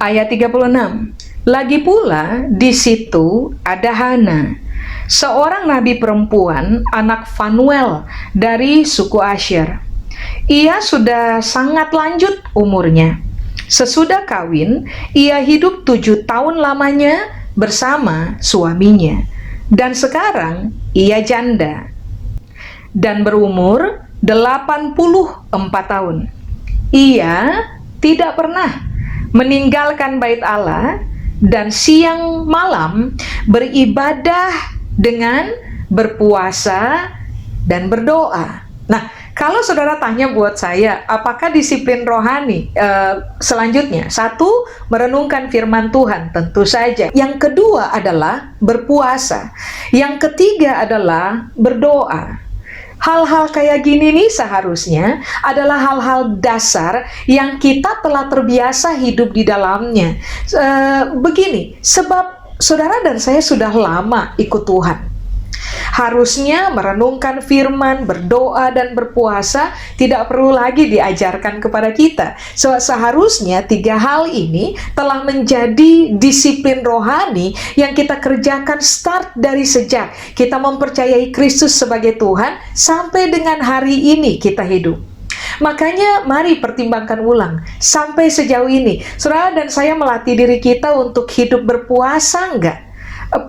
ayat 36, lagi pula di situ ada Hana, seorang nabi perempuan, anak Fanuel dari suku Asher. Ia sudah sangat lanjut umurnya. Sesudah kawin, ia hidup 7 tahun lamanya bersama suaminya. Dan sekarang ia janda dan berumur 84 tahun. Ia tidak pernah meninggalkan bait Allah dan siang malam beribadah dengan berpuasa dan berdoa. Nah, kalau saudara tanya buat saya, apakah disiplin rohani? Selanjutnya, satu, merenungkan firman Tuhan, tentu saja. Yang kedua adalah berpuasa. Yang ketiga adalah berdoa. Hal-hal kayak gini nih seharusnya adalah hal-hal dasar yang kita telah terbiasa hidup di dalamnya. Begini, sebab saudara dan saya sudah lama ikut Tuhan. Harusnya merenungkan firman, berdoa, dan berpuasa tidak perlu lagi diajarkan kepada kita. Seharusnya 3 hal ini telah menjadi disiplin rohani yang kita kerjakan start dari sejak kita mempercayai Kristus sebagai Tuhan sampai dengan hari ini kita hidup. Makanya mari pertimbangkan ulang sampai sejauh ini. Saudara dan saya melatih diri kita untuk hidup berpuasa enggak?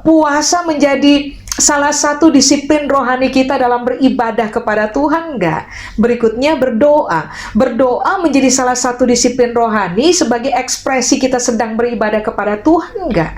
Puasa menjadi salah satu disiplin rohani kita dalam beribadah kepada Tuhan enggak? Berikutnya berdoa. Berdoa menjadi salah satu disiplin rohani sebagai ekspresi kita sedang beribadah kepada Tuhan enggak?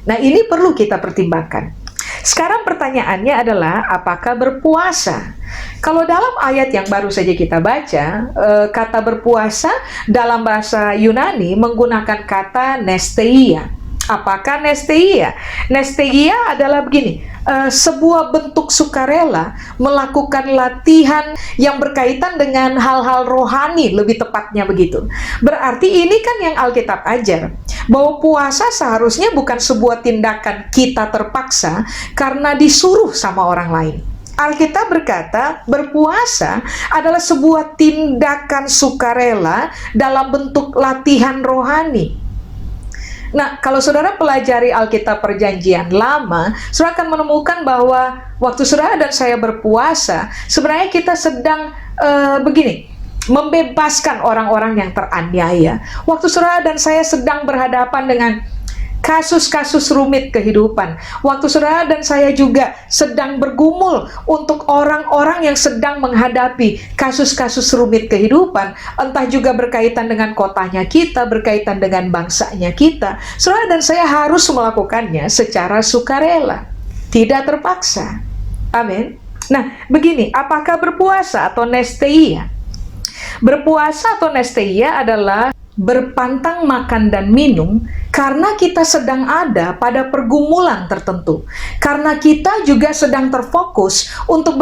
Nah, ini perlu kita pertimbangkan. Sekarang pertanyaannya adalah apakah berpuasa? Kalau dalam ayat yang baru saja kita baca, kata berpuasa dalam bahasa Yunani menggunakan kata nesteia. Apakah nesteia? Nesteia adalah begini, sebuah bentuk sukarela melakukan latihan yang berkaitan dengan hal-hal rohani, lebih tepatnya begitu. Berarti ini kan yang Alkitab ajar, bahwa puasa seharusnya bukan sebuah tindakan kita terpaksa karena disuruh sama orang lain. Alkitab berkata, berpuasa adalah sebuah tindakan sukarela dalam bentuk latihan rohani. Nah, kalau saudara pelajari Alkitab Perjanjian Lama, saudara akan menemukan bahwa waktu saudara dan saya berpuasa, sebenarnya kita sedang membebaskan orang-orang yang teraniaya. Waktu saudara dan saya sedang berhadapan dengan kasus-kasus rumit kehidupan. Waktu saudara dan saya juga sedang bergumul untuk orang-orang yang sedang menghadapi kasus-kasus rumit kehidupan, entah juga berkaitan dengan kotanya kita, berkaitan dengan bangsanya kita. Saudara dan saya harus melakukannya secara sukarela, tidak terpaksa. Amin. Nah, begini, apakah berpuasa atau nesteia? Berpuasa atau nesteia adalah berpantang makan dan minum karena kita sedang ada pada pergumulan tertentu. Karena kita juga sedang terfokus untuk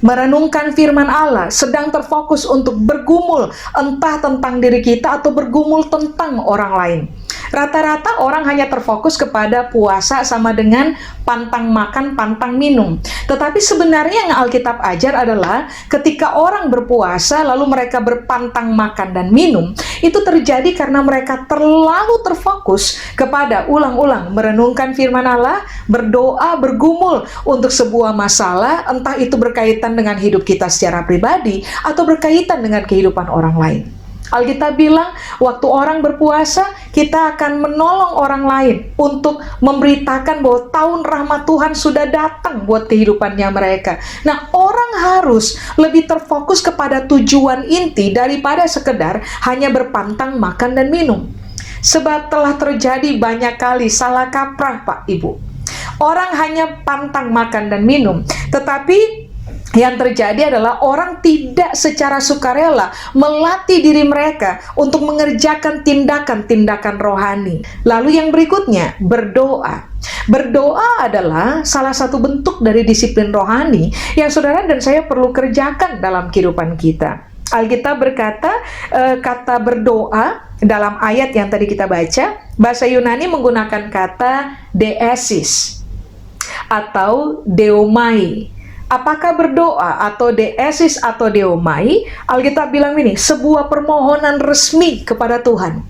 merenungkan firman Allah, sedang terfokus untuk bergumul entah tentang diri kita atau bergumul tentang orang lain. Rata-rata orang hanya terfokus kepada puasa sama dengan pantang makan, pantang minum. Tetapi sebenarnya yang Alkitab ajar adalah ketika orang berpuasa lalu mereka berpantang makan dan minum, itu terjadi karena mereka terlalu terfokus kepada ulang-ulang merenungkan firman Allah, berdoa, bergumul untuk sebuah masalah, entah itu berkaitan dengan hidup kita secara pribadi atau berkaitan dengan kehidupan orang lain. Alkitab bilang, waktu orang berpuasa, kita akan menolong orang lain untuk memberitakan bahwa tahun rahmat Tuhan sudah datang buat kehidupannya mereka. Nah, orang harus lebih terfokus kepada tujuan inti daripada sekedar hanya berpantang makan dan minum. Sebab telah terjadi banyak kali salah kaprah, Pak, Ibu. Orang hanya pantang makan dan minum, tetapi yang terjadi adalah orang tidak secara sukarela melatih diri mereka untuk mengerjakan tindakan-tindakan rohani. Lalu yang berikutnya, berdoa. Berdoa adalah salah satu bentuk dari disiplin rohani yang saudara dan saya perlu kerjakan dalam kehidupan kita. Alkitab berkata, kata berdoa dalam ayat yang tadi kita baca, bahasa Yunani menggunakan kata deesis atau deomai. Apakah berdoa atau deesis atau deomai? Alkitab bilang ini, sebuah permohonan resmi kepada Tuhan.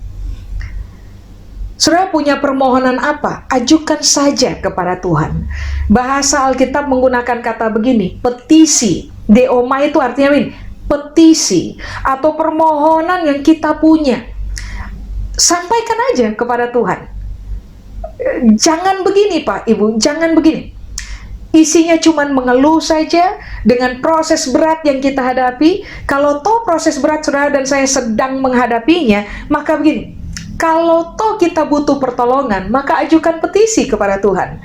Saudara punya permohonan apa? Ajukan saja kepada Tuhan. Bahasa Alkitab menggunakan kata begini, petisi. Deomai itu artinya ini, petisi atau permohonan yang kita punya. Sampaikan aja kepada Tuhan. Jangan begini, Pak, Ibu, jangan begini. Isinya cuma mengeluh saja dengan proses berat yang kita hadapi. Kalau toh proses berat saudara dan saya sedang menghadapinya, maka begini, Kalau toh kita butuh pertolongan, maka ajukan petisi kepada Tuhan.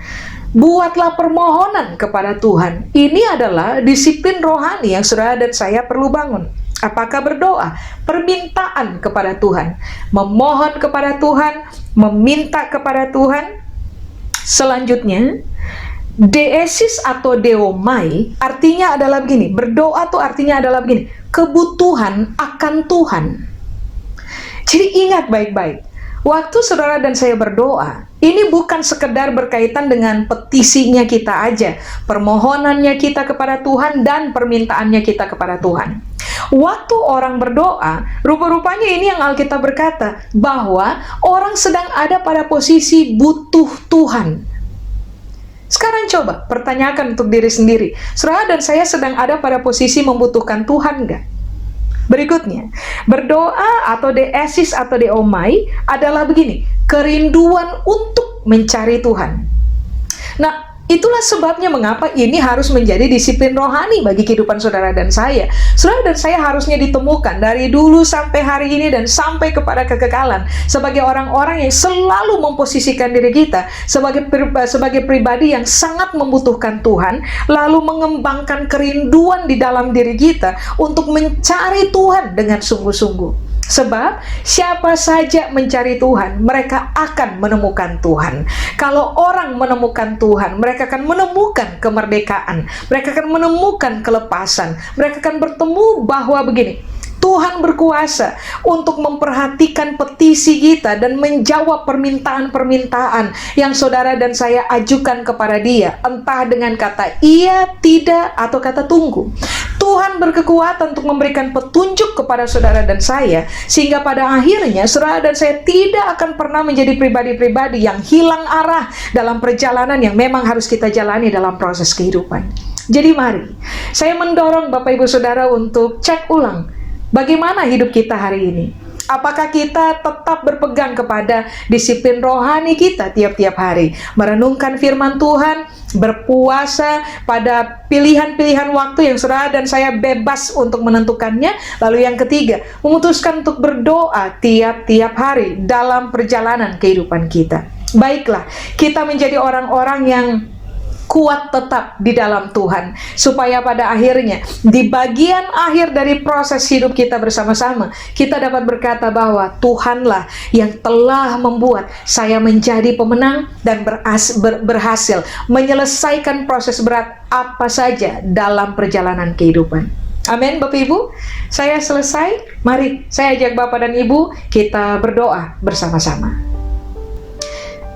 Buatlah permohonan kepada Tuhan. Ini adalah disiplin rohani yang saudara dan saya perlu bangun. Apakah berdoa? Permintaan kepada Tuhan. Memohon kepada Tuhan, meminta kepada Tuhan. Selanjutnya, deesis atau deomai artinya adalah begini. Berdoa tuh artinya adalah begini. Kebutuhan akan Tuhan. Jadi ingat baik-baik, waktu saudara dan saya berdoa, ini bukan sekedar berkaitan dengan petisinya kita aja, permohonannya kita kepada Tuhan dan permintaannya kita kepada Tuhan. Waktu orang berdoa, rupa-rupanya ini yang Alkitab berkata, bahwa orang sedang ada pada posisi butuh Tuhan. Sekarang coba pertanyakan untuk diri sendiri, saudara dan saya sedang ada pada posisi membutuhkan Tuhan nggak? Berikutnya, berdoa atau deesis atau deomai adalah begini, kerinduan untuk mencari Tuhan. Nah, itulah sebabnya mengapa ini harus menjadi disiplin rohani bagi kehidupan saudara dan saya. Saudara dan saya harusnya ditemukan dari dulu sampai hari ini dan sampai kepada kekekalan sebagai orang-orang yang selalu memposisikan diri kita sebagai pribadi yang sangat membutuhkan Tuhan, lalu mengembangkan kerinduan di dalam diri kita untuk mencari Tuhan dengan sungguh-sungguh. Sebab siapa saja mencari Tuhan, mereka akan menemukan Tuhan. Kalau orang menemukan Tuhan, mereka akan menemukan kemerdekaan, mereka akan menemukan kelepasan, mereka akan bertemu bahwa begini, Tuhan berkuasa untuk memperhatikan petisi kita dan menjawab permintaan-permintaan yang saudara dan saya ajukan kepada Dia, entah dengan kata iya, tidak, atau kata tunggu. Tuhan berkekuatan untuk memberikan petunjuk kepada saudara dan saya, sehingga pada akhirnya saudara dan saya tidak akan pernah menjadi pribadi-pribadi yang hilang arah dalam perjalanan yang memang harus kita jalani dalam proses kehidupan. Jadi mari, saya mendorong Bapak Ibu Saudara untuk cek ulang bagaimana hidup kita hari ini. Apakah kita tetap berpegang kepada disiplin rohani kita tiap-tiap hari, merenungkan firman Tuhan, berpuasa pada pilihan-pilihan waktu yang saudara dan saya bebas untuk menentukannya. Lalu yang ketiga, memutuskan untuk berdoa tiap-tiap hari dalam perjalanan kehidupan kita. Baiklah, kita menjadi orang-orang yang kuat tetap di dalam Tuhan, supaya pada akhirnya di bagian akhir dari proses hidup kita bersama-sama, kita dapat berkata bahwa Tuhanlah yang telah membuat saya menjadi pemenang dan berhasil menyelesaikan proses berat apa saja dalam perjalanan kehidupan. Amin Bapak Ibu, saya selesai. Mari saya ajak Bapak dan Ibu kita berdoa bersama-sama.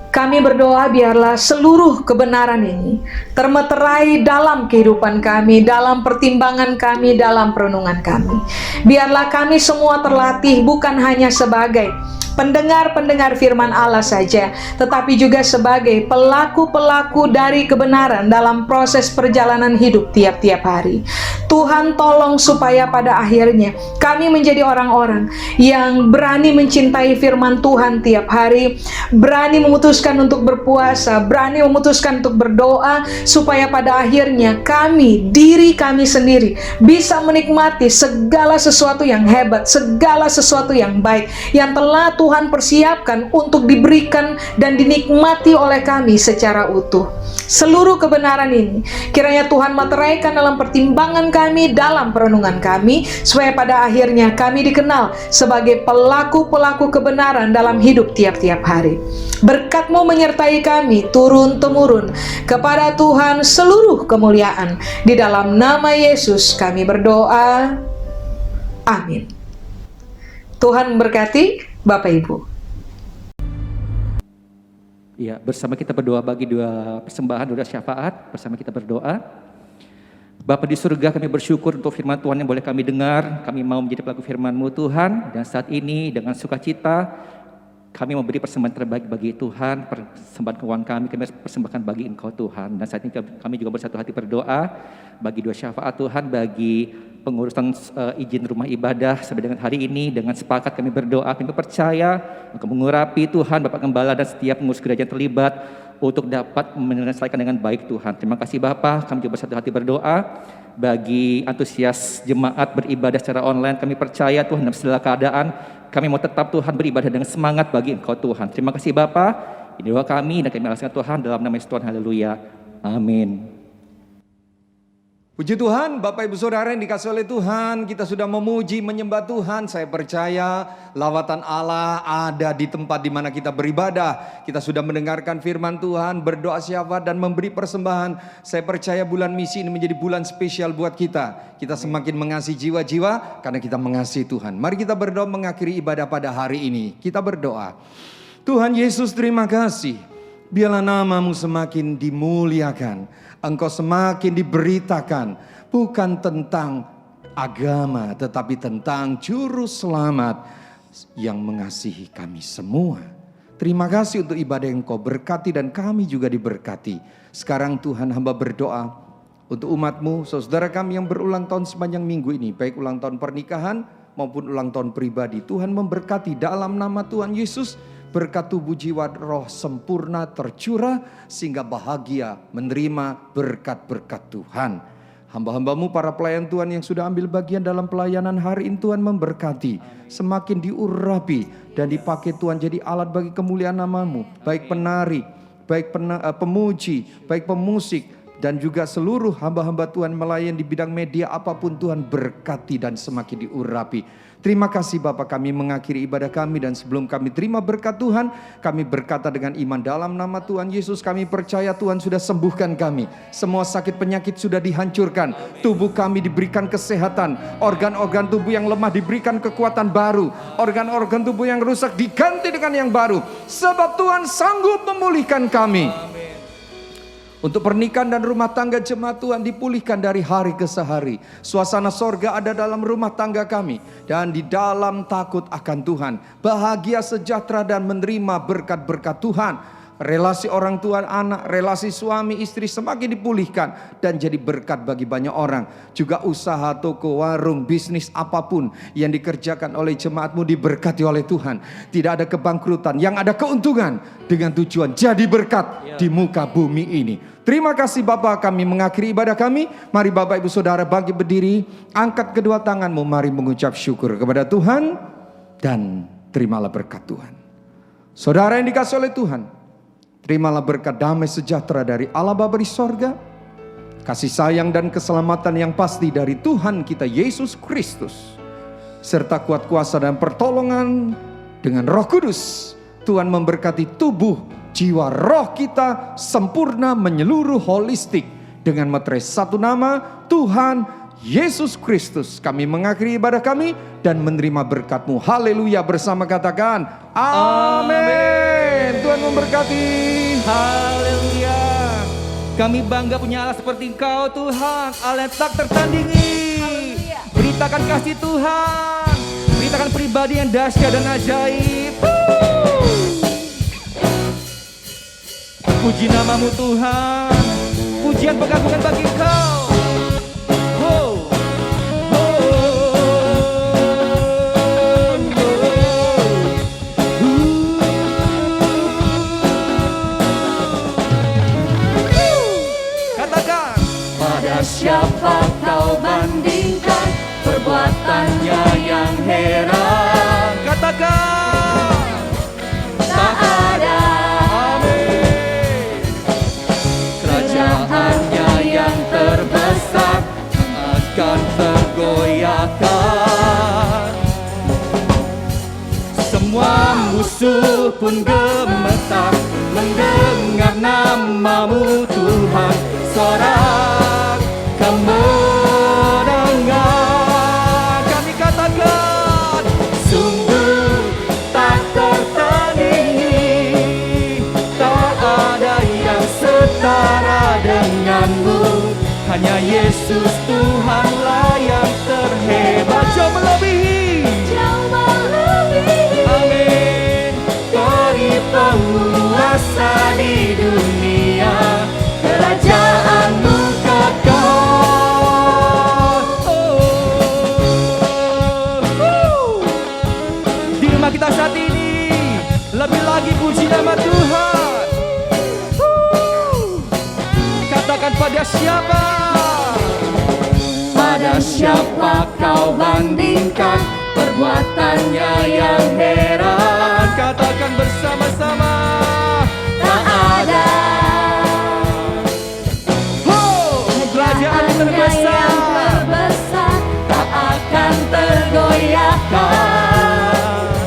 Kami berdoa biarlah seluruh kebenaran ini termeterai dalam kehidupan kami, dalam pertimbangan kami, dalam perenungan kami. Biarlah kami semua terlatih bukan hanya sebagai pendengar-pendengar firman Allah saja, tetapi juga sebagai pelaku-pelaku dari kebenaran dalam proses perjalanan hidup tiap-tiap hari. Tuhan tolong supaya pada akhirnya kami menjadi orang-orang yang berani mencintai firman Tuhan tiap hari, berani memutuskan untuk berpuasa, berani memutuskan untuk berdoa, supaya pada akhirnya kami, diri kami sendiri, bisa menikmati segala sesuatu yang hebat, segala sesuatu yang baik, yang telah Tuhan persiapkan untuk diberikan dan dinikmati oleh kami secara utuh. Seluruh kebenaran ini kiranya Tuhan materaikan dalam pertimbangan kami, dalam perenungan kami, supaya pada akhirnya kami dikenal sebagai pelaku-pelaku kebenaran dalam hidup tiap-tiap hari. Berkat-Mu menyertai kami turun-temurun. Kepada Tuhan seluruh kemuliaan. Di dalam nama Yesus kami berdoa. Amin. Tuhan memberkati Bapak Ibu. Ya, bersama kita berdoa bagi dua persembahan, dua syafaat. Bersama kita berdoa. Bapa di surga, kami bersyukur untuk firman Tuhan yang boleh kami dengar. Kami mau menjadi pelaku firman-Mu Tuhan. Dan saat ini dengan sukacita kami memberi persembahan terbaik bagi Tuhan. Persembahan keuangan kami persembahkan bagi Engkau Tuhan. Dan saat ini kami juga bersatu hati berdoa bagi dua syafaat Tuhan, bagi pengurusan izin rumah ibadah sampai dengan hari ini. Dengan sepakat kami berdoa, kami percaya Engkau mengurapi Tuhan, Bapak Gembala dan setiap pengurus gereja yang terlibat untuk dapat menyelesaikan dengan baik Tuhan. Terima kasih Bapa. Kami juga bersatu hati berdoa bagi antusias jemaat beribadah secara online. Kami percaya Tuhan dalam segala keadaan Kami mau tetap Tuhan beribadah dengan semangat bagi Engkau Tuhan. Terima kasih Bapa. Ini doa kami dan kami alaskan Tuhan dalam nama Yesus Tuhan. Haleluya. Amin. Puji Tuhan, Bapak Ibu Saudara yang dikasih oleh Tuhan, kita sudah memuji, menyembah Tuhan. Saya percaya lawatan Allah ada di tempat di mana kita beribadah. Kita sudah mendengarkan firman Tuhan, berdoa syafaat dan memberi persembahan. Saya percaya bulan misi ini menjadi bulan spesial buat kita. Kita semakin mengasihi jiwa-jiwa karena kita mengasihi Tuhan. Mari kita berdoa mengakhiri ibadah pada hari ini. Kita berdoa. Tuhan Yesus, terima kasih. Biarlah namamu semakin dimuliakan. Engkau semakin diberitakan. Bukan tentang agama, tetapi tentang juru selamat yang mengasihi kami semua. Terima kasih untuk ibadah yang Engkau berkati dan kami juga diberkati. Sekarang Tuhan, hamba berdoa untuk umat-Mu, saudara kami yang berulang tahun sepanjang minggu ini. Baik ulang tahun pernikahan maupun ulang tahun pribadi. Tuhan memberkati dalam nama Tuhan Yesus. Berkat tubuh jiwa roh sempurna tercurah sehingga bahagia menerima berkat-berkat Tuhan. Hamba-hambamu para pelayan Tuhan yang sudah ambil bagian dalam pelayanan hari ini, Tuhan memberkati. Semakin diurapi dan dipakai Tuhan jadi alat bagi kemuliaan namamu. Baik penari, baik pemuji, baik pemusik, dan juga seluruh hamba-hamba Tuhan melayan di bidang media apapun Tuhan berkati dan semakin diurapi. Terima kasih Bapak, kami mengakhiri ibadah kami dan sebelum kami terima berkat Tuhan, kami berkata dengan iman dalam nama Tuhan Yesus, kami percaya Tuhan sudah sembuhkan kami. Semua sakit penyakit sudah dihancurkan, tubuh kami diberikan kesehatan, organ-organ tubuh yang lemah diberikan kekuatan baru, organ-organ tubuh yang rusak diganti dengan yang baru, sebab Tuhan sanggup memulihkan kami. Untuk pernikahan dan rumah tangga jemaat Tuhan dipulihkan dari hari ke hari. Suasana sorga ada dalam rumah tangga kami. Dan di dalam takut akan Tuhan. Bahagia, sejahtera dan menerima berkat-berkat Tuhan. Relasi orang tua anak, relasi suami istri semakin dipulihkan. Dan jadi berkat bagi banyak orang. Juga usaha, toko, warung, bisnis apapun yang dikerjakan oleh jemaatmu diberkati oleh Tuhan. Tidak ada kebangkrutan, yang ada keuntungan. Dengan tujuan jadi berkat di muka bumi ini. Terima kasih Bapak, kami mengakhiri ibadah kami. Mari Bapak Ibu Saudara bangkit berdiri. Angkat kedua tanganmu, mari mengucap syukur kepada Tuhan. Dan terimalah berkat Tuhan. Saudara yang dikasih oleh Tuhan, terimalah berkat damai sejahtera dari Allah Bapa di sorga. Kasih sayang dan keselamatan yang pasti dari Tuhan kita Yesus Kristus. Serta kuat kuasa dan pertolongan dengan Roh Kudus. Tuhan memberkati tubuh, jiwa, roh kita sempurna menyeluruh holistik. Dengan meterai satu nama Tuhan Yesus Kristus. Kami mengakhiri ibadah kami dan menerima berkat-Mu. Haleluya, bersama katakan amin. Tuhan memberkati. Haleluya. Kami bangga punya Allah seperti Engkau Tuhan, Allah yang tak tertandingi. Beritakan kasih Tuhan, beritakan pribadi yang dahsyat dan ajaib. Puji namamu Tuhan, pujian pengagungan bagi Engkau. Katakan, Pada siapa kau bandingkan perbuatannya yang heran? katakan, Tak ada amin. kerajaannya yang terbesar Akan tergoyahkan. Semua musuh pun gemetar mendengar namamu Tuhan. Sorak kemenangan. Kami katakan, sungguh tak tertandingi, tak ada yang setara denganmu. hanya Yesus Tuhanlah yang terhebat. Jauh melebihi, Jauh melebihi amin. dari penguasa di dunia, kerajaanmu kekal. Di rumah kita saat ini, lebih lagi puji nama Tuhan. Katakan, pada siapa? Pada siapa kau bandingkan perbuatannya yang heran. Katakan bersama-sama. Tak ada Kerajaan yang terbesar tak akan tergoyahkan.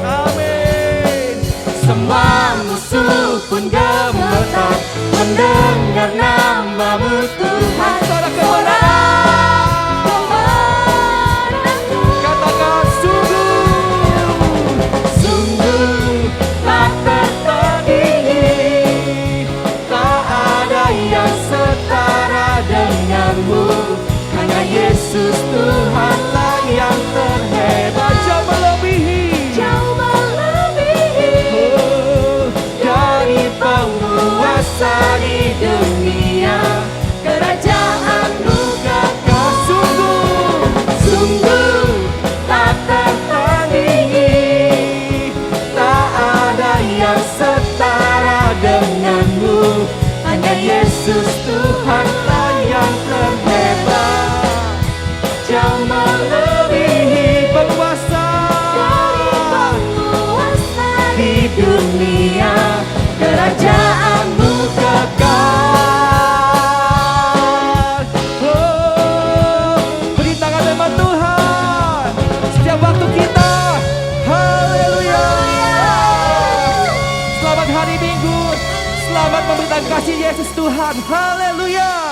Amin. Semua musuh pun gemetar mendengar namamu Tuhan. Suara kemenangan. Kemenangan. Katakan sungguh. Sungguh tak tertandingi, tak ada yang setara denganmu. Hanya Yesus Tuhanlah yang terhebat. Jauh melebihi. Jauh melebihi dari penguasa di dunia. Kerajaanmu kekal. Sungguh tak tertandingi, tak ada yang setara denganmu. Hanya Yesus Tuhanlah yang terhebat. Jauh melebihi Penguasa. dari penguasa di dunia. Kerajaanmu kekal. Beri tangan teman Tuhan setiap waktu kita. Haleluya. Selamat hari Minggu. Selamat memberitakan kasih Yesus Tuhan. Haleluya.